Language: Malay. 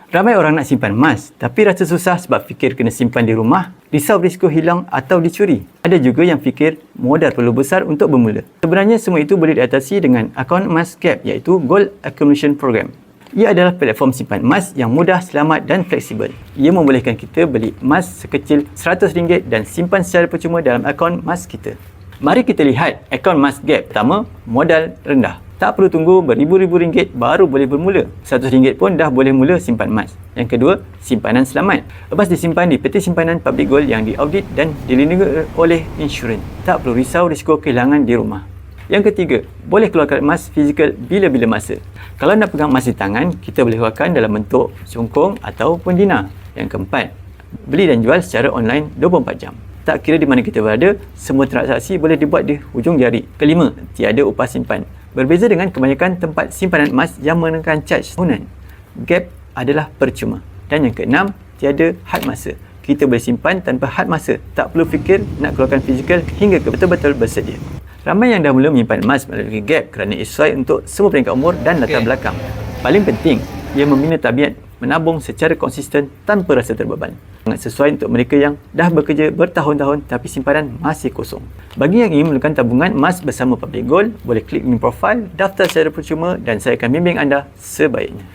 Ramai orang nak simpan emas tapi rasa susah sebab fikir kena simpan di rumah, risau risiko hilang atau dicuri. Ada juga yang fikir modal perlu besar untuk bermula. Sebenarnya semua itu boleh diatasi dengan akaun emas Gap iaitu Gold Accumulation Program. Ia adalah platform simpan emas yang mudah, selamat dan fleksibel. Ia membolehkan kita beli emas sekecil RM100 dan simpan secara percuma dalam akaun emas kita. Mari kita lihat akaun emas Gap. Pertama, modal rendah. Tak perlu tunggu beribu-ribu ringgit baru boleh bermula. RM100 pun dah boleh mula simpan emas. Yang kedua, simpanan selamat. Emas disimpan di peti simpanan public gold yang diaudit dan dilindungi oleh insurans. Tak perlu risau risiko kehilangan di rumah. Yang ketiga, boleh keluarkan emas fizikal bila-bila masa. Kalau nak pegang emas di tangan, kita boleh keluarkan dalam bentuk songkong ataupun dinar. Yang keempat, beli dan jual secara online 24 jam. Tak kira di mana kita berada, semua transaksi boleh dibuat di hujung jari. Kelima, tiada upah simpan. Berbeza dengan kebanyakan tempat simpanan emas yang mengenakan caj tahunan, Gap adalah percuma. Dan yang keenam, tiada had masa. Kita boleh simpan tanpa had masa. Tak perlu fikir nak keluarkan fizikal hingga ke betul-betul bersedia. Ramai yang dah mula menyimpan emas melalui Gap kerana ia sesuai untuk semua peringkat umur dan latar belakang. Paling penting, ia membina tabiat menabung secara konsisten tanpa rasa terbeban. Sangat sesuai untuk mereka yang dah bekerja bertahun-tahun tapi simpanan masih kosong. Bagi yang ingin melakukan tabungan emas bersama Public Gold, boleh klik link profil, daftar secara percuma dan saya akan bimbing anda sebaiknya.